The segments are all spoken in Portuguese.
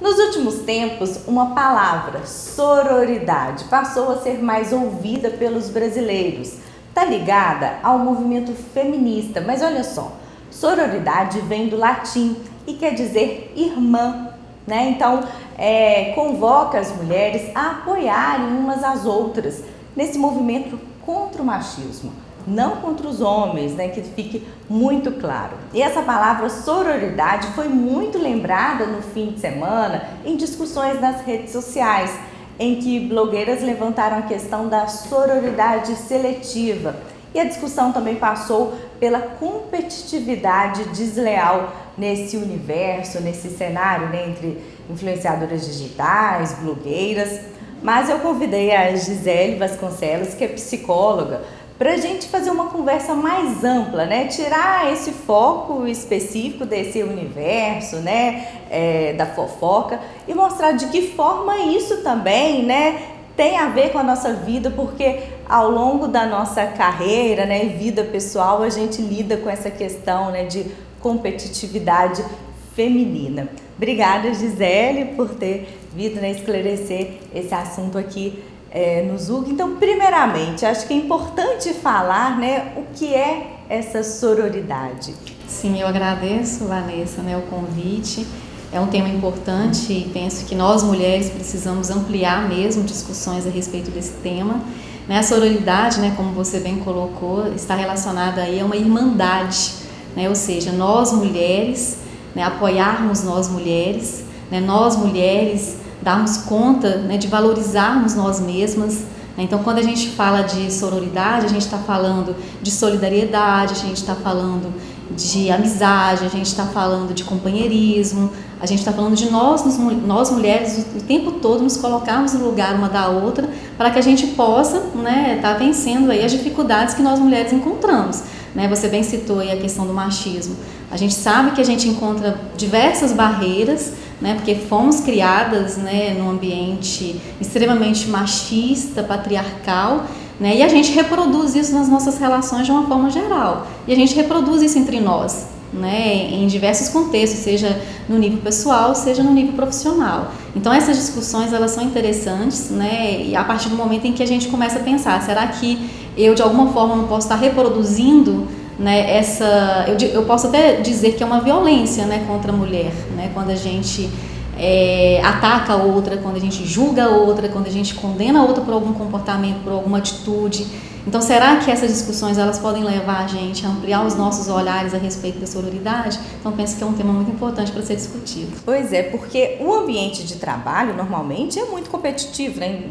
Nos últimos tempos, uma palavra, sororidade, passou a ser mais ouvida pelos brasileiros. Está ligada ao movimento feminista, mas olha só, sororidade vem do latim e quer dizer irmã, né? Então, convoca as mulheres a apoiarem umas às outras nesse movimento contra o machismo. Não contra os homens, né, que fique muito claro. E essa palavra sororidade foi muito lembrada no fim de semana em discussões nas redes sociais, em que blogueiras levantaram a questão da sororidade seletiva. E a discussão também passou pela competitividade desleal nesse universo, nesse cenário, né, entre influenciadoras digitais, blogueiras. Mas eu convidei a Gisele Vasconcelos, que é psicóloga, para a gente fazer uma conversa mais ampla, né? Tirar esse foco específico desse universo, né? Da fofoca e mostrar de que forma isso também, né? Tem a ver com a nossa vida, porque ao longo da nossa carreira, né? E vida pessoal, a gente lida com essa questão, né? De competitividade feminina. Obrigada, Gisele, por ter vindo, né, esclarecer esse assunto aqui no Zug. Então, primeiramente, acho que é importante falar, né, o que é essa sororidade. Sim, eu agradeço, Vanessa, né, o convite. É um tema importante e penso que nós mulheres precisamos ampliar mesmo discussões a respeito desse tema. A sororidade, né, como você bem colocou, está relacionada aí a uma irmandade, né, ou seja, nós mulheres, né, apoiarmos nós mulheres darmos conta, né, de valorizarmos nós mesmas. Então, quando a gente fala de sororidade, a gente está falando de solidariedade, a gente está falando de amizade, a gente está falando de companheirismo, a gente está falando de nós mulheres o tempo todo nos colocarmos no lugar uma da outra para que a gente possa, né, tá vencendo aí as dificuldades que nós mulheres encontramos. Né? Você bem citou aí a questão do machismo. A gente sabe que a gente encontra diversas barreiras, né, porque fomos criadas, né, num ambiente extremamente machista, patriarcal, né, e a gente reproduz isso nas nossas relações de uma forma geral. E a gente reproduz isso entre nós, né, em diversos contextos, seja no nível pessoal, seja no nível profissional. Então essas discussões, elas são interessantes, né, e a partir do momento em que a gente começa a pensar, será que eu de alguma forma não posso estar reproduzindo, né, eu posso até dizer que é uma violência, né, contra a mulher, né, quando a gente ataca a outra, quando a gente julga a outra, quando a gente condena a outra por algum comportamento, por alguma atitude. Então, será que essas discussões elas podem levar a gente a ampliar os nossos olhares a respeito da sororidade? Então, penso que é um tema muito importante para ser discutido. Pois é, porque o ambiente de trabalho normalmente é muito competitivo, né?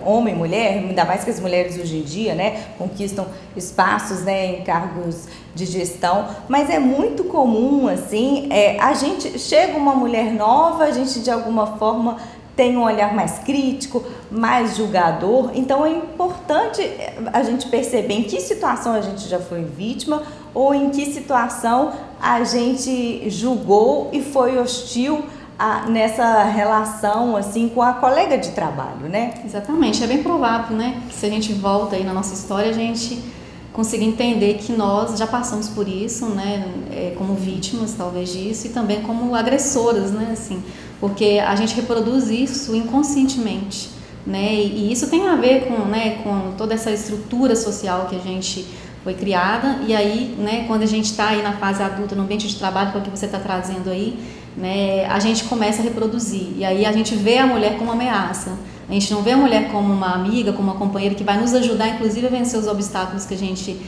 Homem e mulher, ainda mais que as mulheres hoje em dia, né, conquistam espaços, né, em cargos de gestão, mas é muito comum, assim, a gente chega uma mulher nova, a gente de alguma forma tem um olhar mais crítico, mais julgador. Então é importante a gente perceber em que situação a gente já foi vítima ou em que situação a gente julgou e foi hostil nessa relação assim com a colega de trabalho, né? Exatamente, é bem provável, né, que se a gente volta aí na nossa história, a gente consiga entender que nós já passamos por isso, né, como vítimas talvez disso e também como agressoras, né, assim, porque a gente reproduz isso inconscientemente, né, e isso tem a ver com, né, com toda essa estrutura social que a gente foi criada. E aí, né, quando a gente está aí na fase adulta, no ambiente de trabalho, que é o que você está trazendo aí, né, a gente começa a reproduzir, e aí a gente vê a mulher como uma ameaça. A gente não vê a mulher como uma amiga, como uma companheira que vai nos ajudar, inclusive, a vencer os obstáculos que a gente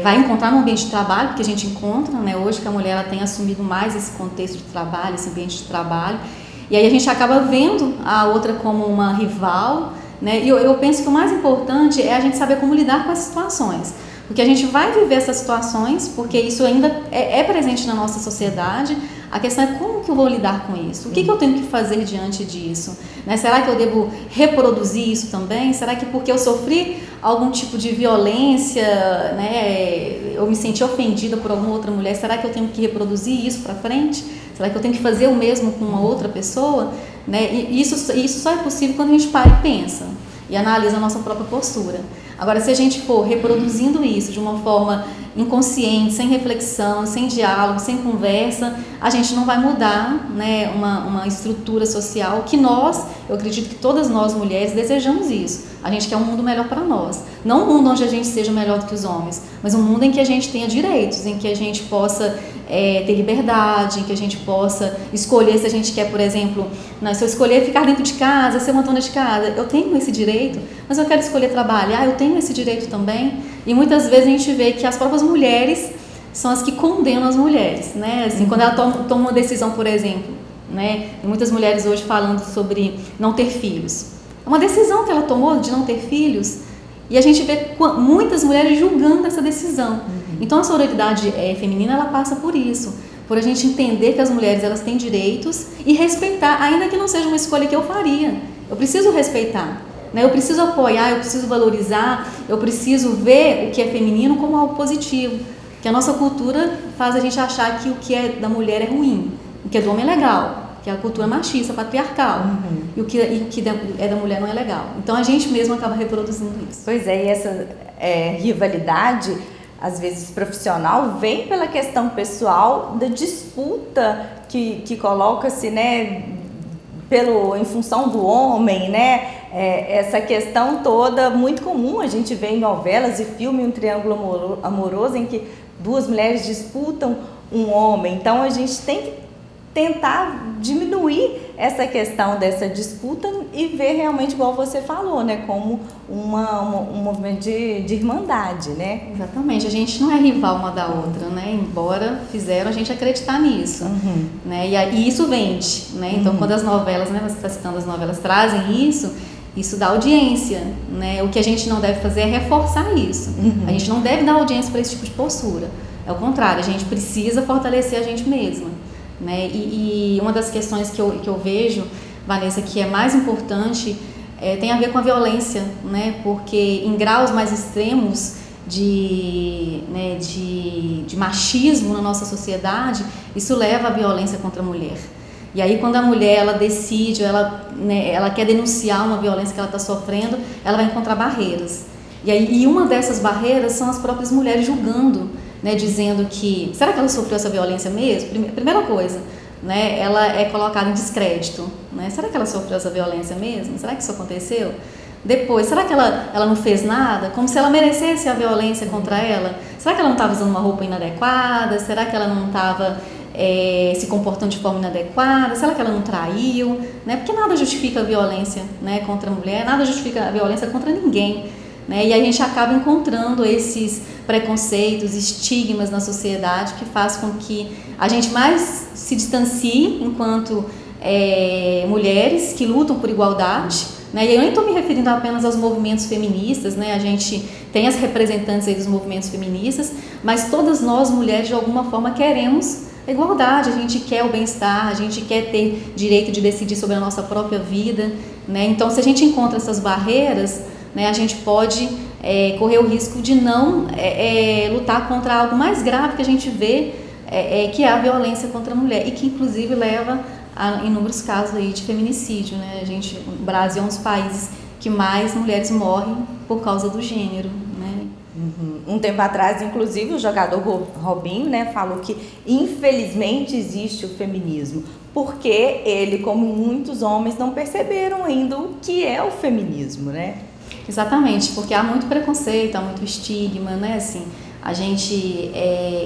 vai encontrar no ambiente de trabalho, porque a gente encontra, né, hoje que a mulher ela tem assumido mais esse contexto de trabalho, esse ambiente de trabalho, e aí a gente acaba vendo a outra como uma rival, né, e eu penso que o mais importante é a gente saber como lidar com essas situações. Porque a gente vai viver essas situações, porque isso ainda é presente na nossa sociedade. A questão é como que eu vou lidar com isso? O que eu tenho que fazer diante disso? Né? Será que eu devo reproduzir isso também? Será que porque eu sofri algum tipo de violência, né, eu me senti ofendida por alguma outra mulher, será que eu tenho que reproduzir isso para frente? Será que eu tenho que fazer o mesmo com uma outra pessoa? Né? E isso só é possível quando a gente para e pensa e analisa a nossa própria postura. Agora, se a gente for reproduzindo isso de uma forma inconsciente, sem reflexão, sem diálogo, sem conversa, a gente não vai mudar, né, uma estrutura social que eu acredito que todas nós mulheres desejamos isso. A gente quer um mundo melhor para nós. Não um mundo onde a gente seja melhor do que os homens, mas um mundo em que a gente tenha direitos, em que a gente possa ter liberdade, em que a gente possa escolher se a gente quer, por exemplo, se eu escolher ficar dentro de casa, ser uma dona de casa, eu tenho esse direito, mas eu quero escolher trabalhar, eu tenho esse direito também. E muitas vezes a gente vê que as próprias mulheres são as que condenam as mulheres, né? Assim, quando ela toma uma decisão, por exemplo, né? E muitas mulheres hoje falando sobre não ter filhos. É uma decisão que ela tomou de não ter filhos e a gente vê muitas mulheres julgando essa decisão. Então a sororidade feminina, ela passa por isso, por a gente entender que as mulheres elas têm direitos e respeitar, ainda que não seja uma escolha que eu faria. Eu preciso respeitar. Eu preciso apoiar, eu preciso valorizar, eu preciso ver o que é feminino como algo positivo. Que a nossa cultura faz a gente achar que o que é da mulher é ruim, o que é do homem é legal, que é a cultura machista, patriarcal, e o que é da mulher não é legal. Então a gente mesmo acaba reproduzindo isso. Pois é, e essa rivalidade, às vezes profissional, vem pela questão pessoal da disputa que coloca-se, né, em função do homem, né? Essa questão toda muito comum, a gente vê em novelas e filmes, um triângulo amoroso em que duas mulheres disputam um homem. Então a gente tem que tentar diminuir essa questão dessa disputa e ver realmente, igual você falou, né, como um movimento de irmandade, né? Exatamente, a gente não é rival uma da outra, né? Embora fizeram a gente acreditar nisso, né? E isso vende, né? Então quando as novelas, né, você está citando as novelas, trazem isso dá audiência, né? O que a gente não deve fazer é reforçar isso. A gente não deve dar audiência para esse tipo de postura. É o contrário, a gente precisa fortalecer a gente mesma, né? E uma das questões que eu vejo, Vanessa, que é mais importante, tem a ver com a violência, né? Porque em graus mais extremos de machismo na nossa sociedade, isso leva à violência contra a mulher. E aí quando a mulher ela decide, ela quer denunciar uma violência que ela está sofrendo, ela vai encontrar barreiras. E uma dessas barreiras são as próprias mulheres julgando, né, dizendo que, será que ela sofreu essa violência mesmo? Primeira coisa, né, ela é colocada em descrédito, né? Será que ela sofreu essa violência mesmo? Será que isso aconteceu? Depois, será que ela não fez nada? Como se ela merecesse a violência contra ela? Será que ela não estava usando uma roupa inadequada? Será que ela não estava se comportando de forma inadequada? Será que ela não traiu? Né? Porque nada justifica a violência, né, contra a mulher, nada justifica a violência contra ninguém. Né? E a gente acaba encontrando esses preconceitos, estigmas na sociedade que faz com que a gente mais se distancie enquanto mulheres que lutam por igualdade. Né? E eu nem estou me referindo apenas aos movimentos feministas, né? A gente tem as representantes aí dos movimentos feministas, mas todas nós mulheres de alguma forma queremos a igualdade, a gente quer o bem-estar, a gente quer ter direito de decidir sobre a nossa própria vida, né? Então se a gente encontra essas barreiras, né, a gente pode correr o risco de não lutar contra algo mais grave que a gente vê, que é a violência contra a mulher e que inclusive leva a inúmeros casos aí de feminicídio, né? O Brasil é um dos países que mais mulheres morrem por causa do gênero, né? Um tempo atrás, inclusive, o jogador Robinho, né, falou que infelizmente existe o feminismo, porque ele, como muitos homens, não perceberam ainda o que é o feminismo, né? Exatamente, porque há muito preconceito, há muito estigma, né? Assim, a gente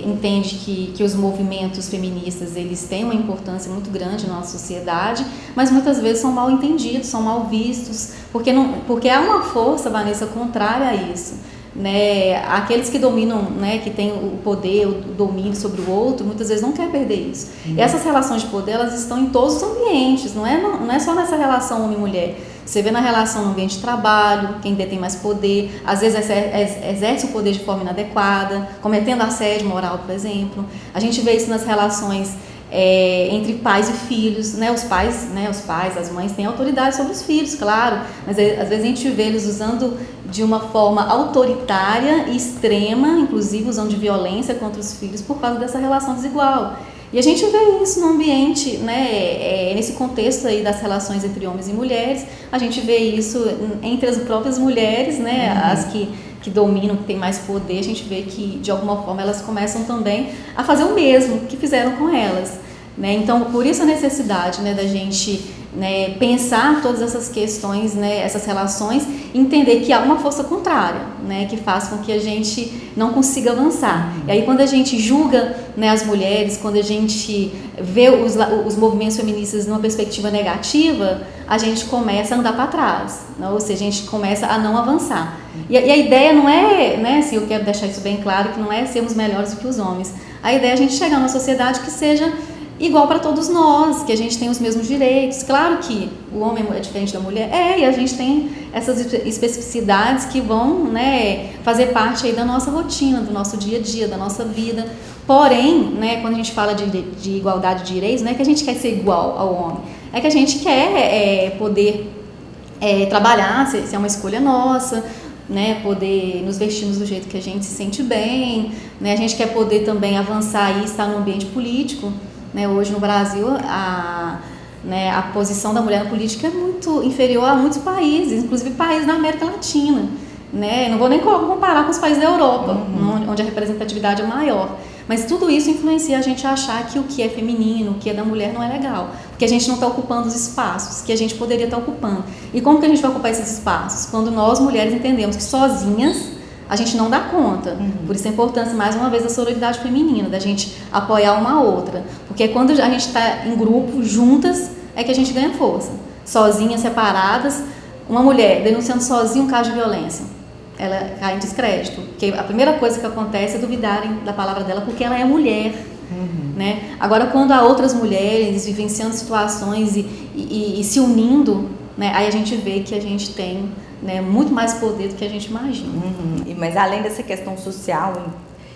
entende que os movimentos feministas eles têm uma importância muito grande na nossa sociedade, mas muitas vezes são mal entendidos, são mal vistos, porque há uma força, Vanessa, contrária a isso. Né? Aqueles que dominam, né, que têm o poder, o domínio sobre o outro, muitas vezes não querem perder isso. Essas relações de poder, elas estão em todos os ambientes, não é só nessa relação homem-mulher. Você vê na relação no ambiente de trabalho, quem detém mais poder, às vezes exerce o poder de forma inadequada, cometendo assédio moral, por exemplo. A gente vê isso nas relações entre pais e filhos, né? Os pais, as mães têm autoridade sobre os filhos, claro, mas às vezes a gente vê eles usando de uma forma autoritária e extrema, inclusive usando de violência contra os filhos por causa dessa relação desigual. E a gente vê isso no ambiente, né, nesse contexto aí das relações entre homens e mulheres, a gente vê isso entre as próprias mulheres, né, as que dominam, que têm mais poder, a gente vê que de alguma forma elas começam também a fazer o mesmo que fizeram com elas, né? Então, por isso a necessidade, né, da gente, né, pensar todas essas questões, né, essas relações, entender que há uma força contrária, né, que faz com que a gente não consiga avançar. E aí quando a gente julga, né, as mulheres, quando a gente vê os movimentos feministas numa perspectiva negativa, a gente começa a andar para trás, né? Ou seja, a gente começa a não avançar. E a ideia não é, né, assim, eu quero deixar isso bem claro, que não é sermos melhores do que os homens. A ideia é a gente chegar numa sociedade que seja igual para todos nós, que a gente tem os mesmos direitos. Claro que o homem é diferente da mulher, e a gente tem essas especificidades que vão, né, fazer parte aí da nossa rotina, do nosso dia a dia, da nossa vida. Porém, né, quando a gente fala de igualdade de direitos, não é que a gente quer ser igual ao homem, é que a gente quer poder trabalhar, se é uma escolha nossa, né, poder nos vestirmos do jeito que a gente se sente bem, né, a gente quer poder também avançar e estar no ambiente político. Né, hoje no Brasil, a posição da mulher na política é muito inferior a muitos países, inclusive países da América Latina. Né? Não vou nem comparar com os países da Europa, onde a representatividade é maior. Mas tudo isso influencia a gente a achar que o que é feminino, o que é da mulher não é legal. Porque a gente não está ocupando os espaços que a gente poderia estar ocupando. E como que a gente vai ocupar esses espaços? Quando nós, mulheres, entendemos que sozinhas a gente não dá conta. Por isso a importância, mais uma vez, da sororidade feminina, da gente apoiar uma a outra. Porque quando a gente está em grupo, juntas, é que a gente ganha força. Sozinhas, separadas, uma mulher denunciando sozinha um caso de violência, ela cai em descrédito. Porque a primeira coisa que acontece é duvidarem da palavra dela, porque ela é mulher. Né? Agora, quando há outras mulheres vivenciando situações e se unindo, né, aí a gente vê que a gente tem, né, muito mais poder do que a gente imagina. Mas além dessa questão social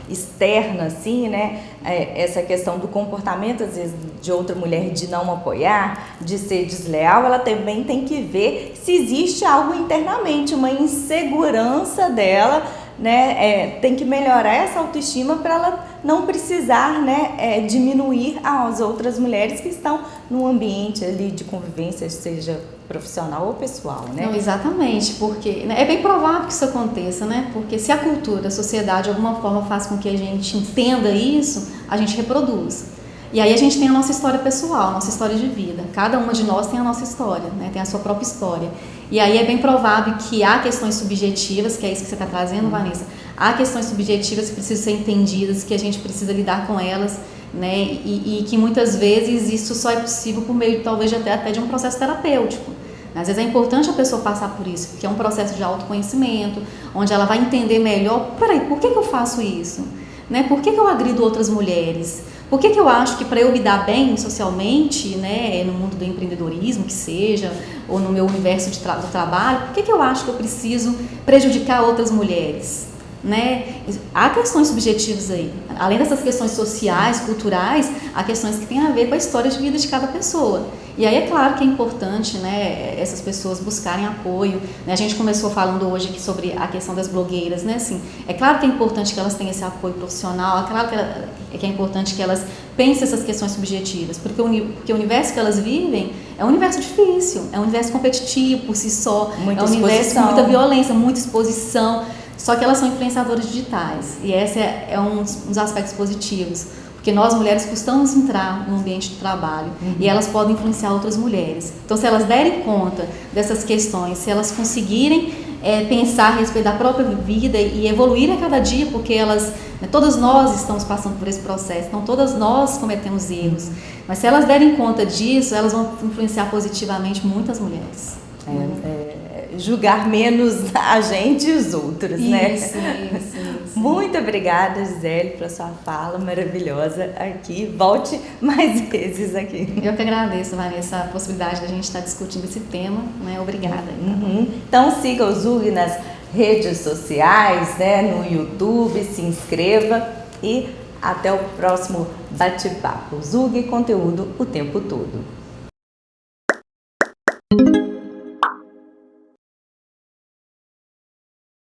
externa, assim, né, essa questão do comportamento, às vezes, de outra mulher de não apoiar, de ser desleal, ela também tem que ver se existe algo internamente, uma insegurança dela, né, tem que melhorar essa autoestima para ela não precisar, né, diminuir as outras mulheres que estão no ambiente ali de convivência, seja profissional ou pessoal, né? Não, exatamente, porque, né, é bem provável que isso aconteça, né? Porque se a cultura, a sociedade de alguma forma faz com que a gente entenda isso, a gente reproduz. E aí a gente tem a nossa história pessoal, a nossa história de vida. Cada uma de nós tem a nossa história, né? Tem a sua própria história. E aí é bem provável que há questões subjetivas, que é isso que você está trazendo, Vanessa. Há questões subjetivas que precisam ser entendidas, que a gente precisa lidar com elas, né? E que muitas vezes isso só é possível por meio, talvez, até de um processo terapêutico. Às vezes é importante a pessoa passar por isso, porque é um processo de autoconhecimento, onde ela vai entender melhor, peraí, por que eu faço isso? Né? Por que eu agrido outras mulheres? Por que eu acho que para eu me dar bem socialmente, né, no mundo do empreendedorismo, que seja, ou no meu universo do trabalho, por que eu acho que eu preciso prejudicar outras mulheres? Né? Há questões subjetivas aí. Além dessas questões sociais, culturais, há questões que têm a ver com a história de vida de cada pessoa. E aí é claro que é importante, né, essas pessoas buscarem apoio. Né? A gente começou falando hoje aqui sobre a questão das blogueiras, né? Assim, é claro que é importante que elas tenham esse apoio profissional, é claro que é importante que elas pensem essas questões subjetivas, porque o universo que elas vivem é um universo difícil, é um universo competitivo por si só, muita é um universo com muita violência, muita exposição. Só que elas são influenciadoras digitais, e esse é um dos aspectos positivos, porque nós mulheres costumamos entrar no ambiente de trabalho e elas podem influenciar outras mulheres. Então, se elas derem conta dessas questões, se elas conseguirem pensar a respeito da própria vida e evoluir a cada dia, porque elas, né, todas nós estamos passando por esse processo, então todas nós cometemos erros, mas se elas derem conta disso, elas vão influenciar positivamente muitas mulheres. Julgar menos a gente e os outros, né? Isso. Muito obrigada, Gisele, pela sua fala maravilhosa aqui. Volte mais vezes aqui. Eu que agradeço, Vanessa, a possibilidade de a gente estar discutindo esse tema, né? Obrigada. Então siga o Zug nas redes sociais, né? No YouTube, se inscreva e até o próximo bate-papo. Zug conteúdo o tempo todo.